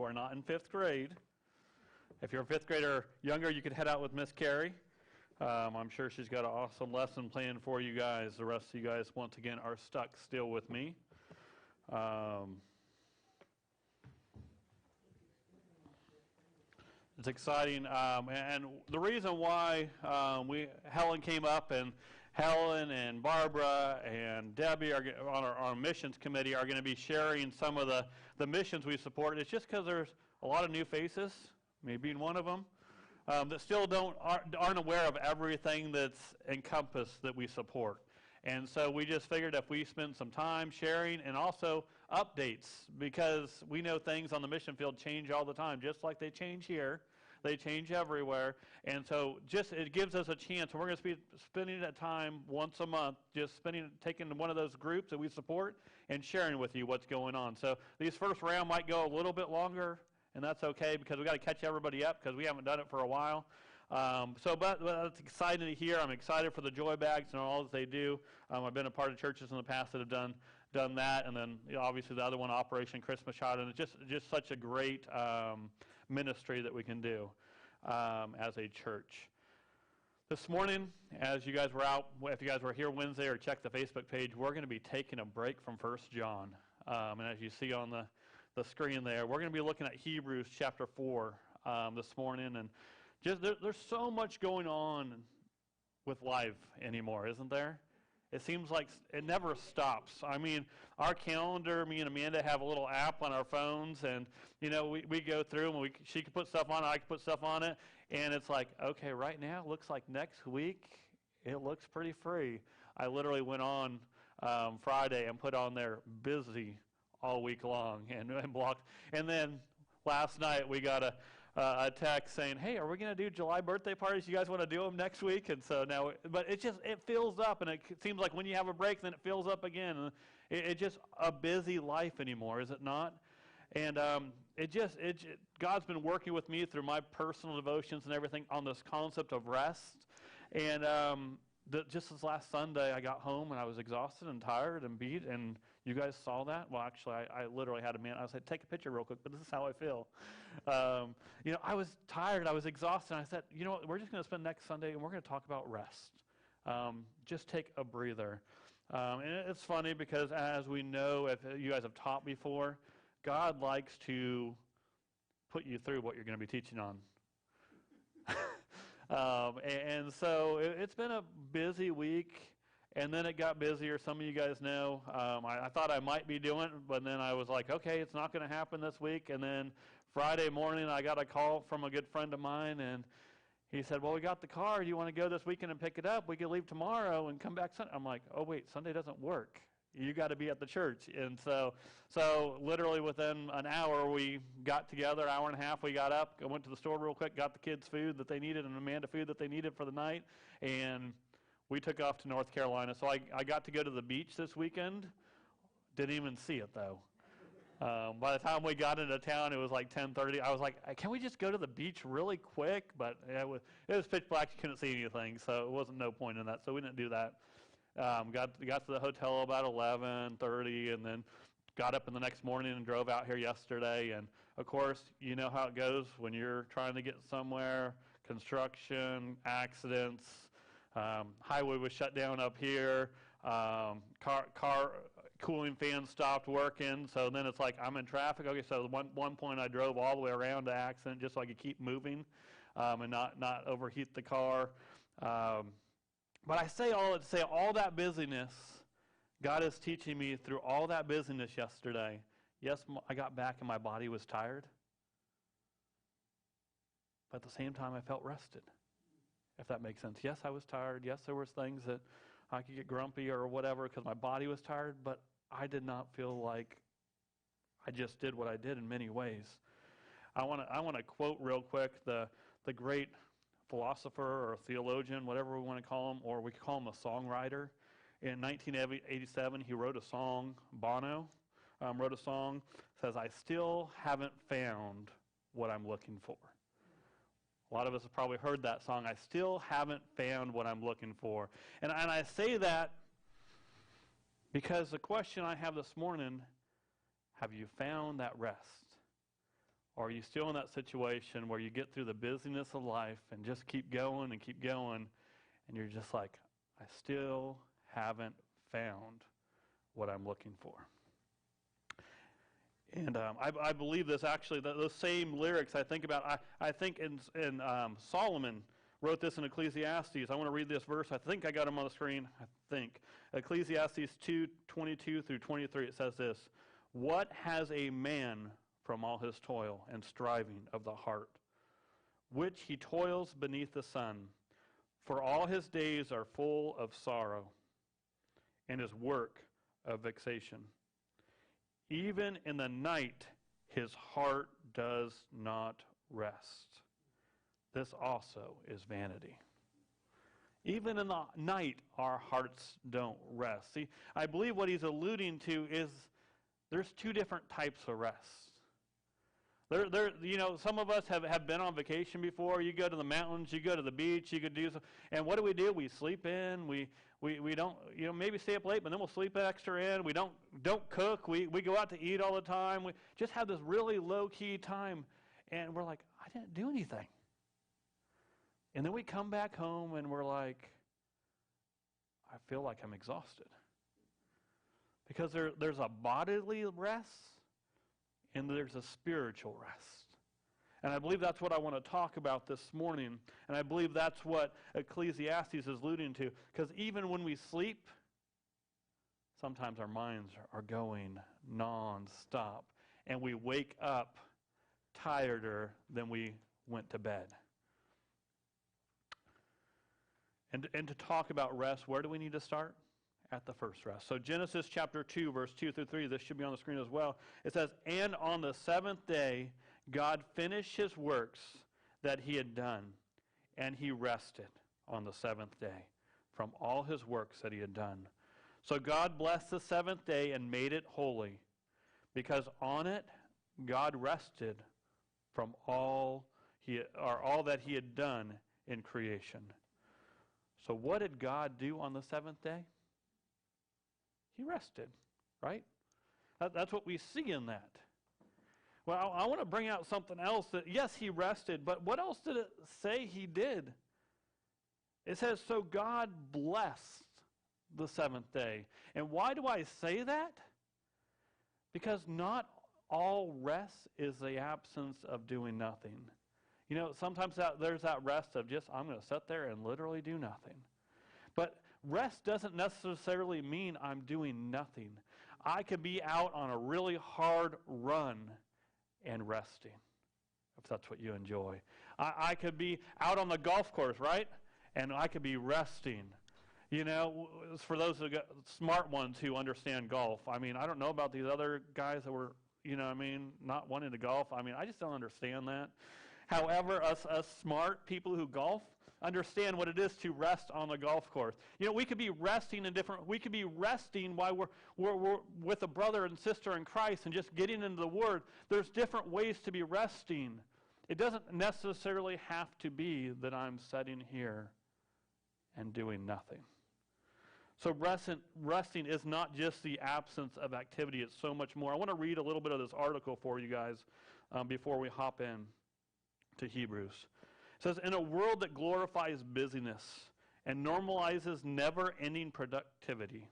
are not in 5th grade. If you're a 5th grader or younger, you could head out with Miss Carrie. I'm sure she's got an awesome lesson planned for you guys. The rest of you guys, once again, are stuck still with me. It's exciting, and the reason why Helen came up, and Helen and Barbara and Debbie are on our missions committee are going to be sharing some of the missions we support. It's just because there's a lot of new faces, me being one of them, that still aren't aware of everything that's encompassed that we support. And so we just figured if we spend some time sharing and also updates, because we know things on the mission field change all the time, just like they change here. They change everywhere. And so just it gives us a chance. We're going to be spending that time once a month, just taking one of those groups that we support and sharing with you what's going on. So these first round might go a little bit longer, and that's okay because we got to catch everybody up because we haven't done it for a while. But it's exciting to hear. I'm excited for the joy bags and all that they do. I've been a part of churches in the past that have done that, and then obviously the other one, Operation Christmas Child, and it's just such a great ministry that we can do as a church. This morning, as you guys were out, if you guys were here Wednesday or checked the Facebook page, we're going to be taking a break from 1 John. And as you see on the screen there, we're going to be looking at Hebrews chapter 4 this morning. And just there's so much going on with life anymore, isn't there? It seems like it never stops. I mean, our calendar, me and Amanda have a little app on our phones, and we go through, and she can put stuff on it, I can put stuff on it, and it's like, okay, right now it looks like next week it looks pretty free. I literally went on Friday and put on there busy all week long and blocked. And then last night we got a text saying, hey, are we going to do July birthday parties? You guys want to do them next week? And so now, but it fills up, and it seems like when you have a break, then it fills up again. And it's just a busy life anymore, is it not? And God's been working with me through my personal devotions and everything on this concept of rest. And just this last Sunday, I got home and I was exhausted and tired and beat, and you guys saw that. Well, actually, I literally had I said, take a picture real quick, but this is how I feel. I was tired, I was exhausted, and I said, you know what, we're just going to spend next Sunday and we're going to talk about rest. Just take a breather. And it's funny because as we know, if you guys have taught before, God likes to put you through what you're going to be teaching on. And so it's been a busy week, and then it got busier. Some of you guys know. I thought I might be doing it, but then I was like, okay, it's not going to happen this week. And then Friday morning, I got a call from a good friend of mine, and he said, well, we got the car. Do you want to go this weekend and pick it up? We could leave tomorrow and come back Sunday. I'm like, oh, wait, Sunday doesn't work. You got to be at the church. And so literally within an hour, we got together, hour and a half, we got up, I went to the store real quick, got the kids food that they needed and Amanda food that they needed for the night, and we took off to North Carolina. So I got to go to the beach this weekend. Didn't even see it, though. By the time we got into town, it was like 10:30. I was like, can we just go to the beach really quick? But it was pitch black. You couldn't see anything, so it wasn't no point in that. So we didn't do that. Got to the hotel about 11:30, and then got up in the next morning and drove out here yesterday. And, of course, you know how it goes when you're trying to get somewhere, construction, accidents, highway was shut down up here, car cooling fan stopped working, so then it's like I'm in traffic. Okay, so one point I drove all the way around the accident just so I could keep moving and not overheat the car. But I say all that to say all that busyness, God is teaching me through all that busyness yesterday. Yes, I got back and my body was tired, but at the same time I felt rested, if that makes sense. Yes, I was tired. Yes, there was things that I could get grumpy or whatever because my body was tired, but I did not feel like I just did what I did in many ways. I want to quote real quick the great philosopher or theologian, whatever we want to call him, or we could call him a songwriter. In 1987, he wrote a song. Bono wrote a song, says, I still haven't found what I'm looking for. A lot of us have probably heard that song, I still haven't found what I'm looking for. And I say that because the question I have this morning, have you found that rest? Or are you still in that situation where you get through the busyness of life and just keep going, and you're just like, I still haven't found what I'm looking for? And I believe this actually, those same lyrics I think about, I think in Solomon wrote this in Ecclesiastes. I want to read this verse. I think I got them on the screen. I think. Ecclesiastes 2:22 through 23, it says this: "What has a man from all his toil and striving of the heart, which he toils beneath the sun? For all his days are full of sorrow, and his work of vexation. Even in the night his heart does not rest. This also is vanity." Even in the night, our hearts don't rest. See, I believe what he's alluding to is there's two different types of rest. Some of us have been on vacation before. You go to the mountains, you go to the beach, you could do some, and what do? We sleep in. We don't, maybe stay up late, but then we'll sleep extra in. We don't cook. We go out to eat all the time. We just have this really low-key time, and we're like, I didn't do anything. And then we come back home, and we're like, I feel like I'm exhausted. Because there's a bodily rest, and there's a spiritual rest. And I believe that's what I want to talk about this morning. And I believe that's what Ecclesiastes is alluding to. Because even when we sleep, sometimes our minds are going non-stop. And we wake up tireder than we went to bed. And to talk about rest, where do we need to start? At the first rest. So Genesis chapter 2, verse 2 through 3, this should be on the screen as well. It says, "And on the seventh day, God finished his works that he had done, and he rested on the seventh day from all his works that he had done. So God blessed the seventh day and made it holy, because on it God rested from all that he had done in creation." So what did God do on the seventh day? He rested, right? That's what we see in that. Well, I want to bring out something else that, yes, he rested, but what else did it say he did? It says, so God blessed the seventh day. And why do I say that? Because not all rest is the absence of doing nothing. Sometimes there's that rest of just, I'm going to sit there and literally do nothing. But rest doesn't necessarily mean I'm doing nothing. I could be out on a really hard run and resting, if that's what you enjoy. I could be out on the golf course, right? And I could be resting. For those smart ones who understand golf. I don't know about these other guys that were, not wanting to golf. I just don't understand that. However, us smart people who golf understand what it is to rest on the golf course. We could be resting we could be resting while we're with a brother and sister in Christ and just getting into the Word. There's different ways to be resting. It doesn't necessarily have to be that I'm sitting here and doing nothing. So resting is not just the absence of activity, it's so much more. I want to read a little bit of this article for you guys before we hop in to Hebrews. It says, in a world that glorifies busyness and normalizes never-ending productivity,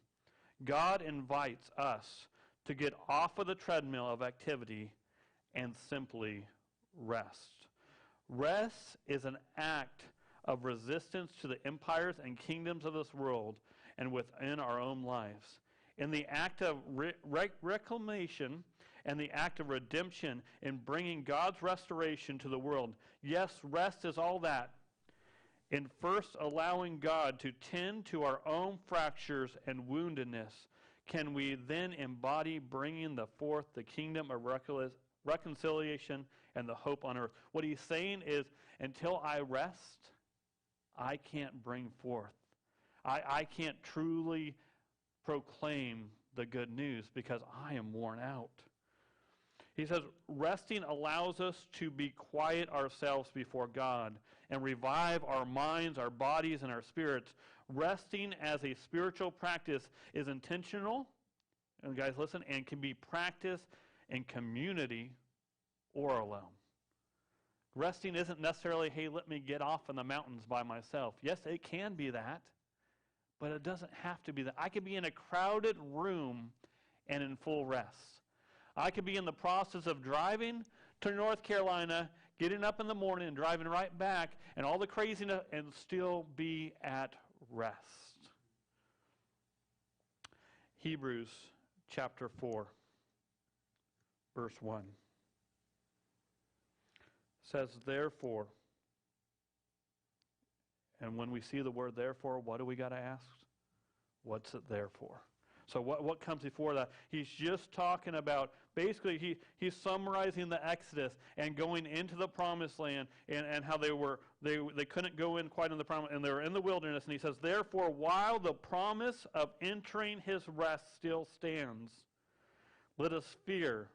God invites us to get off of the treadmill of activity and simply rest. Rest is an act of resistance to the empires and kingdoms of this world and within our own lives. In the act of reclamation and the act of redemption in bringing God's restoration to the world. Yes, rest is all that. In first allowing God to tend to our own fractures and woundedness, can we then embody bringing forth the kingdom of reconciliation and the hope on earth. What he's saying is, until I rest, I can't bring forth. I can't truly proclaim the good news because I am worn out. He says, resting allows us to be quiet ourselves before God and revive our minds, our bodies, and our spirits. Resting as a spiritual practice is intentional, and guys listen, and can be practiced in community or alone. Resting isn't necessarily, hey, let me get off in the mountains by myself. Yes, it can be that, but it doesn't have to be that. I could be in a crowded room and in full rest. I could be in the process of driving to North Carolina, getting up in the morning and driving right back, and all the craziness, and still be at rest. Hebrews chapter 4, verse 1 says, therefore, and when we see the word therefore, what do we got to ask? What's it there for? So what comes before that? He's just talking about, basically he's summarizing the Exodus and going into the promised land, and how they couldn't go in quite in the promise, and they were in the wilderness. And he says, therefore, while the promise of entering his rest still stands, let us fear,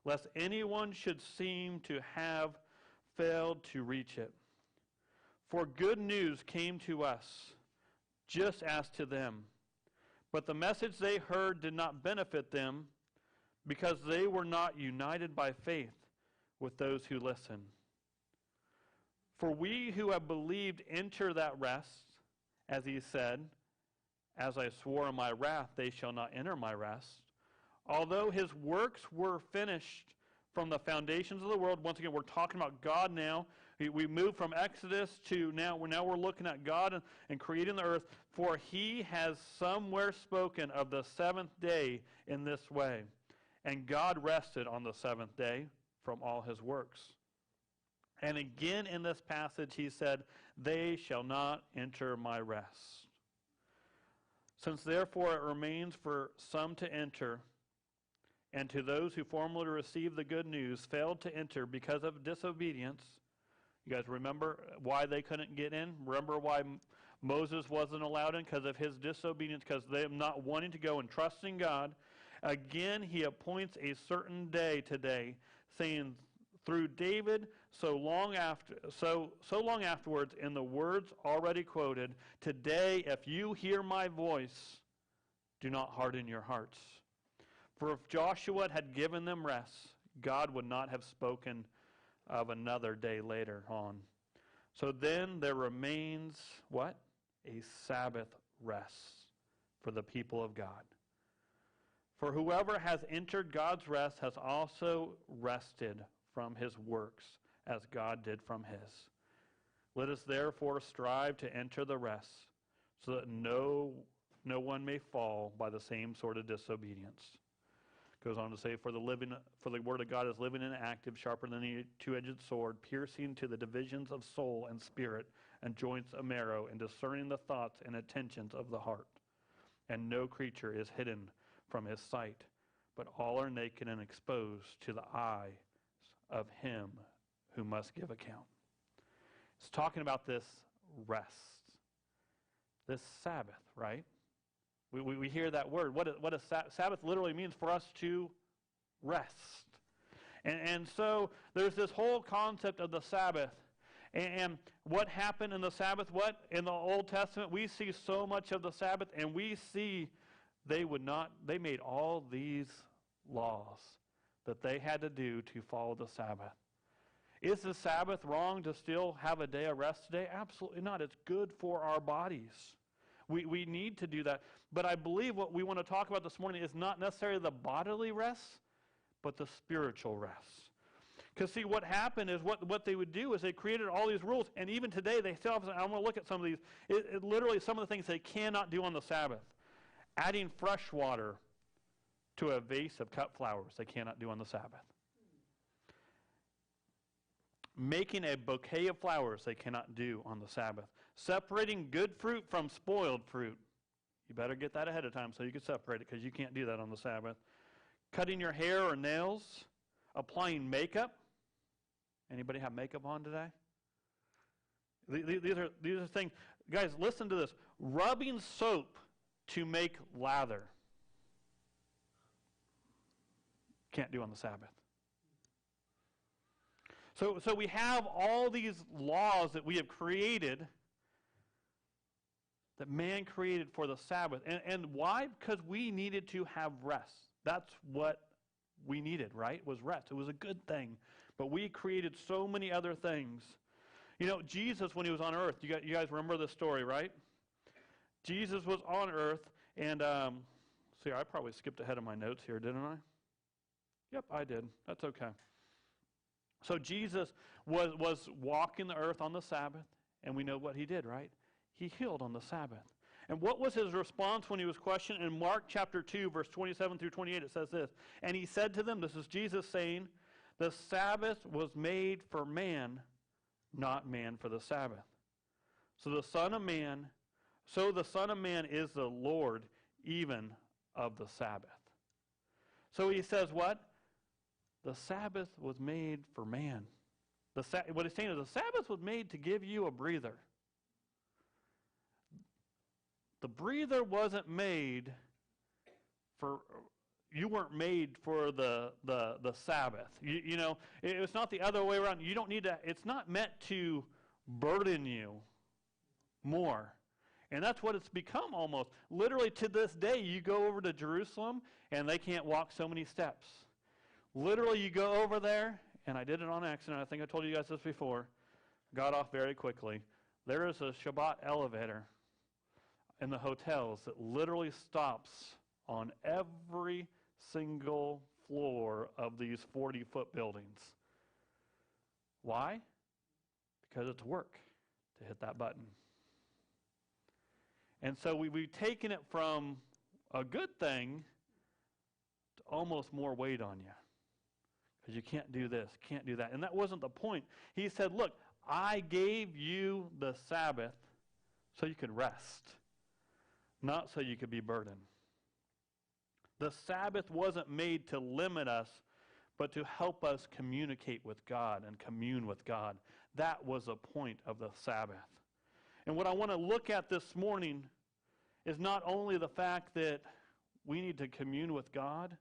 lest anyone should seem to have failed to reach it. For good news came to us, just as to them. But the message they heard did not benefit them, because they were not united by faith with those who listen. For we who have believed enter that rest, as he said, as I swore in my wrath, they shall not enter my rest. Although his works were finished from the foundations of the world. Once again, we're talking about God now. We moved from Exodus to now we're looking at God and creating the earth. For he has somewhere spoken of the seventh day in this way. And God rested on the seventh day from all his works. And again in this passage he said, they shall not enter my rest. Since therefore it remains for some to enter, and to those who formerly received the good news failed to enter because of disobedience. You guys remember why they couldn't get in? Remember why Moses wasn't allowed in? Because of his disobedience, because they not wanting to go and trusting God. Again, he appoints a certain day today, saying through David so long afterwards, in the words already quoted, today if you hear my voice, do not harden your hearts. For if Joshua had given them rest, God would not have spoken of another day later on. So then there remains, what? A Sabbath rest for the people of God. For whoever has entered God's rest has also rested from his works, as God did from his. Let us therefore strive to enter the rest, so that no one may fall by the same sort of disobedience. Goes on to say, for the word of God is living and active, sharper than a two-edged sword, piercing to the divisions of soul and spirit and joints of marrow, and discerning the thoughts and intentions of the heart. And no creature is hidden from his sight, but all are naked and exposed to the eyes of him who must give account. It's talking about this rest, this Sabbath, right? We hear that word. What a Sabbath literally means for us to rest. And so there's this whole concept of the Sabbath. And what happened in the Sabbath? What? In the Old Testament, we see so much of the Sabbath, and we see they made all these laws that they had to do to follow the Sabbath. Is the Sabbath wrong to still have a day of rest today? Absolutely not. It's good for our bodies. We need to do that. But I believe what we want to talk about this morning is not necessarily the bodily rest, but the spiritual rest. Because see, what happened is what they would do is they created all these rules, and even today they still have, I'm going to look at some of these, literally some of the things they cannot do on the Sabbath. Adding fresh water to a vase of cut flowers, they cannot do on the Sabbath. Making a bouquet of flowers, they cannot do on the Sabbath. Separating good fruit from spoiled fruit. You better get that ahead of time so you can separate it, because you can't do that on the Sabbath. Cutting your hair or nails. Applying makeup. Anybody have makeup on today? These are things. Guys, listen to this. Rubbing soap to make lather. Can't do on the Sabbath. So we have all these laws that we have created, that man created for the Sabbath. And why? Because we needed to have rest. That's what we needed, right? Was rest. It was a good thing. But we created so many other things. You know, Jesus, when he was on earth, you guys remember this story, right? Jesus was on earth, and see, I probably skipped ahead of my notes here, didn't I? Yep, I did. That's okay. So Jesus was walking the earth on the Sabbath, and we know what he did, right? He healed on the Sabbath. And what was his response when he was questioned? In Mark chapter 2, verse 27 through 28, it says this, "And he said to them," this is Jesus saying, "The Sabbath was made for man, not man for the Sabbath. So the Son of Man is the Lord even of the Sabbath." So he says what? The Sabbath was made for man. What he's saying is the Sabbath was made to give you a breather. The breather wasn't made for, you weren't made for the Sabbath. You know, it's not the other way around. You don't need to, it's not meant to burden you more. And that's what it's become almost. Literally to this day, you go over to Jerusalem and they can't walk so many steps. Literally you go over there, and I did it on accident. I think I told you guys this before. Got off very quickly. There is a Shabbat elevator in the hotels that literally stops on every single floor of these 40-foot buildings. Why? Because it's work to hit that button. And so we've taken it from a good thing to almost more weight on you. Because you can't do this, can't do that. And that wasn't the point. He said, look, I gave you the Sabbath so you could rest, not so you could be burdened. The Sabbath wasn't made to limit us, but to help us communicate with God and commune with God. That was the point of the Sabbath. And what I want to look at this morning is not only the fact that we need to commune with God,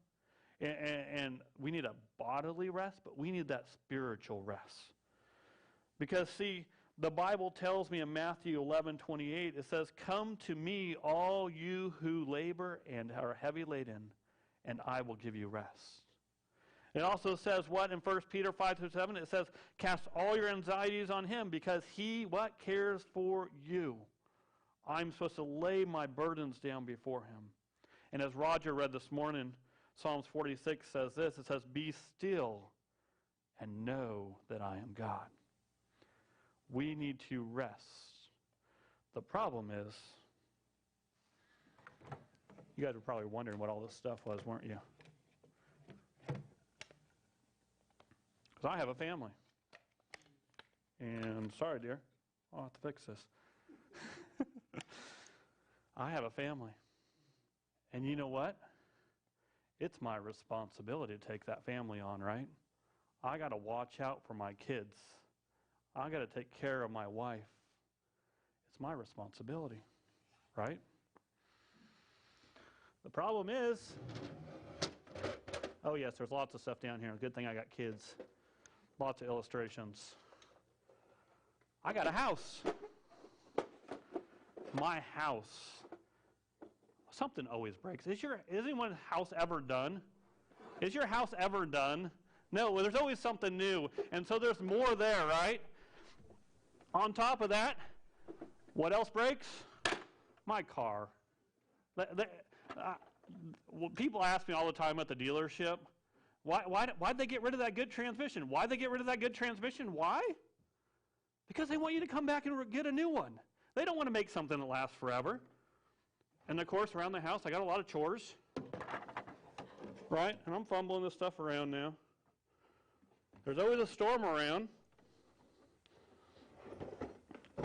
and we need a bodily rest, but we need that spiritual rest. Because, see, the Bible tells me in Matthew 11:28, it says, "Come to me, all you who labor and are heavy laden, and I will give you rest." It also says what in 1 Peter 5-7? It says, "Cast all your anxieties on him, because he," what? "Cares for you." I'm supposed to lay my burdens down before him. And as Roger read this morning, Psalms 46 says this. It says, "Be still and know that I am God." We need to rest. The problem is, you guys were probably wondering what all this stuff was, weren't you? Because I have a family. And sorry, dear, I'll have to fix this. I have a family. And you know what? It's my responsibility to take that family on, right? I got to watch out for my kids. I got to take care of my wife. It's my responsibility, right? The problem is, oh yes, there's lots of stuff down here. Good thing I got kids. Lots of illustrations. I got a house. My house. Something always breaks. Is anyone's house ever done? Is your house ever done? No, well, there's always something new. And so there's more there, right? On top of that, what else breaks? My car. Well, people ask me all the time at the dealership, why'd they get rid of that good transmission? Why'd they get rid of that good transmission? Why? Because they want you to come back and get a new one. They don't want to make something that lasts forever. And of course, around the house, I got a lot of chores, right? And I'm fumbling this stuff around now. There's always a storm around.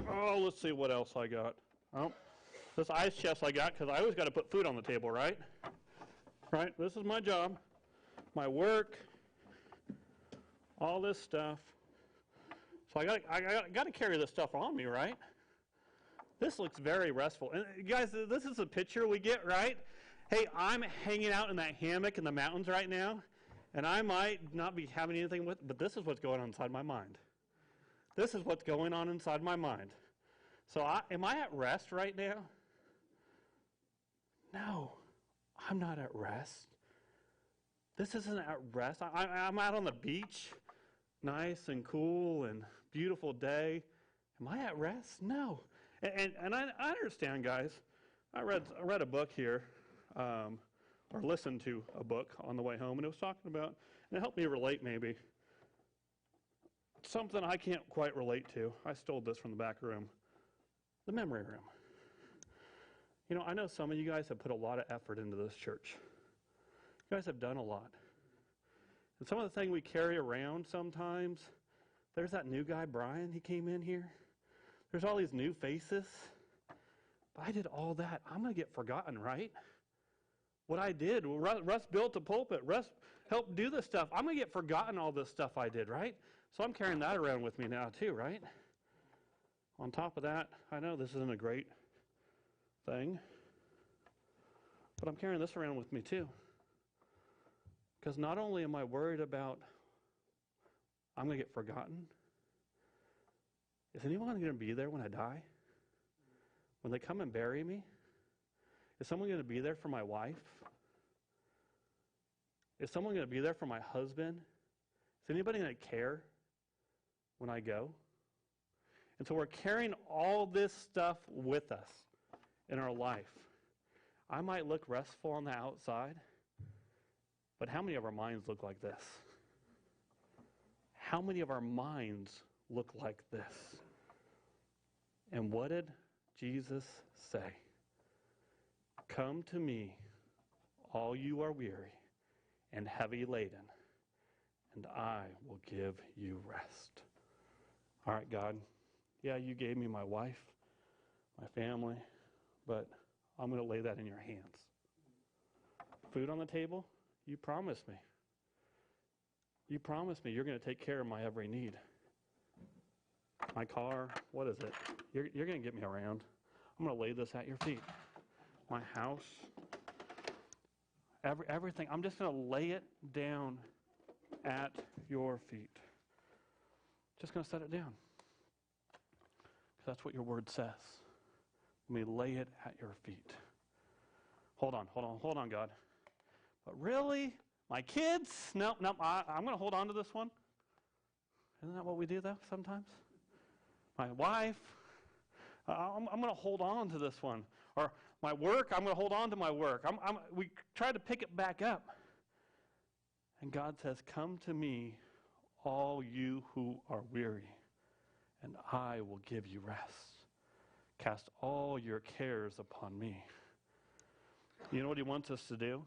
Oh, let's see what else I got. Oh, this ice chest I got, because I always got to put food on the table, right? Right? This is my job, my work, all this stuff. So I got to carry this stuff on me, right? This looks very restful. And guys, this is a picture we get, right? Hey, I'm hanging out in that hammock in the mountains right now, and I might not be having anything with, but this is what's going on inside my mind. This is what's going on inside my mind. So am I at rest right now? No, I'm not at rest. This isn't at rest. I'm out on the beach. nice and cool and beautiful day. Am I at rest? No. And I understand, guys. I read a book here, or listened to a book on the way home, and it was talking about, and it helped me relate maybe, something I can't quite relate to. I stole this from the back room. The memory room. You know, I know some of you guys have put a lot of effort into this church. You guys have done a lot. And some of the things we carry around sometimes, there's that new guy, Brian, he came in here. There's all these new faces. But I did all that. I'm going to get forgotten, right? What I did, Russ built a pulpit. Russ helped do this stuff. I'm going to get forgotten all this stuff I did, right? So I'm carrying that around with me now too, right? On top of that, I know this isn't a great thing, but I'm carrying this around with me too. Because not only am I worried about I'm going to get forgotten, is anyone going to be there when I die? When they come and bury me? Is someone going to be there for my wife? Is someone going to be there for my husband? Is anybody going to care when I go? And so we're carrying all this stuff with us in our life. I might look restful on the outside, but how many of our minds look like this? How many of our minds look like this? And what did Jesus say? Come to me, all you are weary and heavy laden, and I will give you rest. All right, God. Yeah, you gave me my wife, my family, but I'm going to lay that in your hands. Food on the table, you promised me. You promised me you're going to take care of my every need. My car, what is it? You're going to get me around. I'm going to lay this at your feet. My house, everything. I'm just going to lay it down at your feet. Just going to set it down. Because that's what your word says. Let me lay it at your feet. Hold on, God. But really? My kids? No, I'm going to hold on to this one. Isn't that what we do, though, sometimes? My wife? I'm going to hold on to this one. Or my work, I'm going to hold on to my work. We try to pick it back up. And God says, come to me, all you who are weary, and I will give you rest. Cast all your cares upon me. You know what he wants us to do?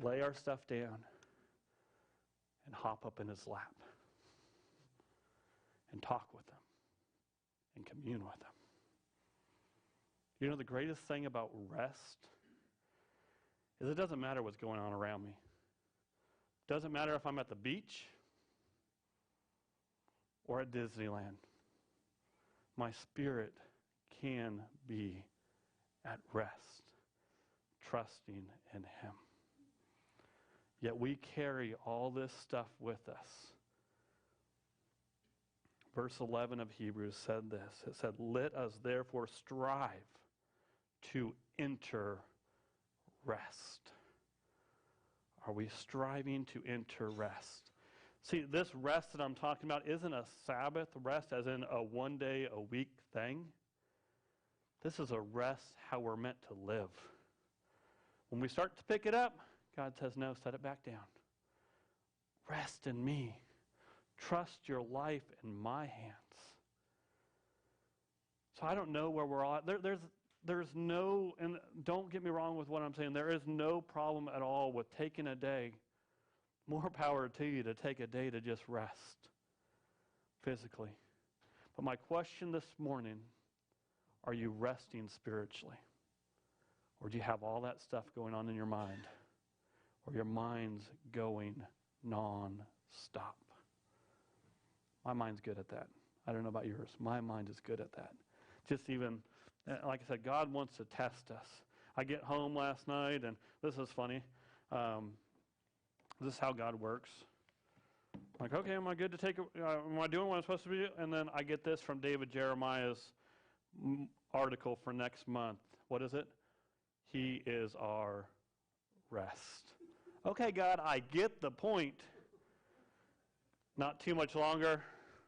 Lay our stuff down and hop up in his lap and talk with him and commune with him. You know, the greatest thing about rest is it doesn't matter what's going on around me. It doesn't matter if I'm at the beach or at Disneyland. My spirit can be at rest, trusting in him. Yet we carry all this stuff with us. Verse 11 of Hebrews said this. It said, let us therefore strive to enter rest. Are we striving to enter rest? See, this rest that I'm talking about isn't a Sabbath rest as in a one day a week thing. This is a rest how we're meant to live. When we start to pick it up, God says, no, set it back down. Rest in me. Trust your life in my hands. So I don't know where we're at. There's no, and don't get me wrong with what I'm saying, there is no problem at all with taking a day. More power to you to take a day to just rest physically. But my question this morning, are you resting spiritually? Or do you have all that stuff going on in your mind? Or your mind's going non-stop? My mind's good at that. I don't know about yours. My mind is good at that. Just even, like I said, God wants to test us. I get home last night, and this is funny. This is how God works. Like, okay, am I good to take it? Am I doing what I'm supposed to be? And then I get this from David Jeremiah's article for next month. What is it? He is our rest. Okay, God, I get the point. Not too much longer,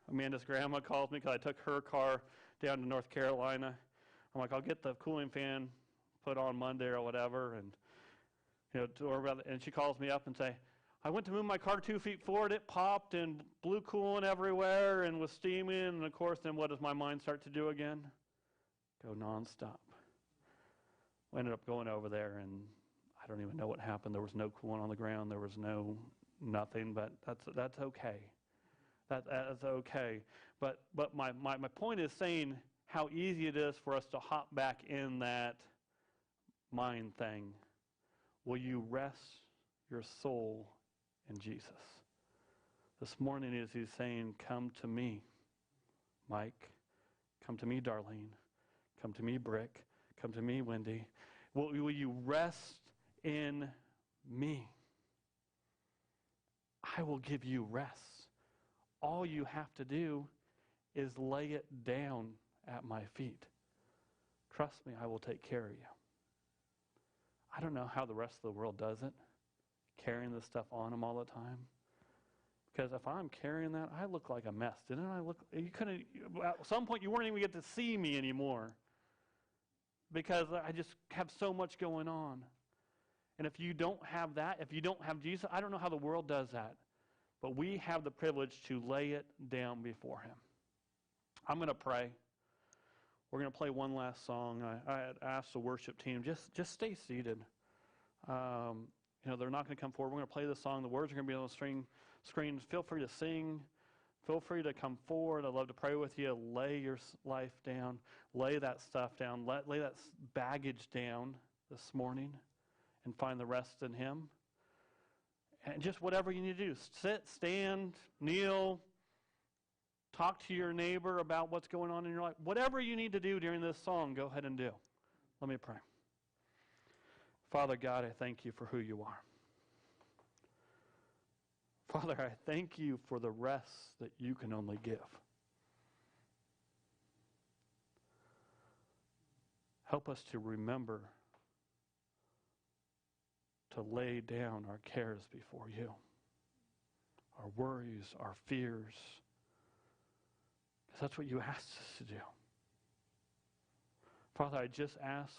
Amanda's grandma calls me because I took her car down to North Carolina. I'm like, I'll get the cooling fan put on Monday or whatever, and and she calls me up and say, I went to move my car 2 feet forward, it popped and blew coolant everywhere and was steaming, and of course then what does my mind start to do again? Go nonstop. We ended up going over there, and I don't even know what happened. There was no coolant on the ground. There was nothing, but that's okay. That's okay. But my point is saying how easy it is for us to hop back in that mind thing. Will you rest your soul in Jesus? This morning is he's saying, come to me, Mike. Come to me, Darlene. Come to me, Brick. Come to me, Wendy. Will you rest in me? I will give you rest. All you have to do is lay it down at my feet. Trust me, I will take care of you. I don't know how the rest of the world does it, carrying this stuff on them all the time. Because if I'm carrying that, I look like a mess. Didn't I look? You couldn't. At some point, you weren't even get to see me anymore, because I just have so much going on. And if you don't have that, if you don't have Jesus, I don't know how the world does that. But we have the privilege to lay it down before him. I'm going to pray. We're going to play one last song. I had asked the worship team, just stay seated. They're not going to come forward. We're going to play this song. The words are going to be on the screen. Feel free to sing. Feel free to come forward. I'd love to pray with you. Lay your life down. Lay that stuff down. Lay that baggage down this morning and find the rest in him. And just whatever you need to do. Sit, stand, kneel, talk to your neighbor about what's going on in your life. Whatever you need to do during this song, go ahead and do. Let me pray. Father God, I thank you for who you are. Father, I thank you for the rest that you can only give. Help us to remember to lay down our cares before you, our worries, our fears, because that's what you asked us to do. Father, I just ask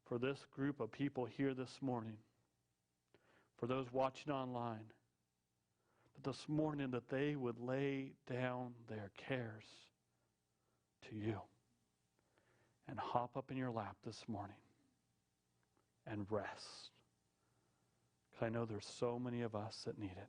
for this group of people here this morning, for those watching online, that this morning that they would lay down their cares to you and hop up in your lap this morning and rest. Because I know there's so many of us that need it.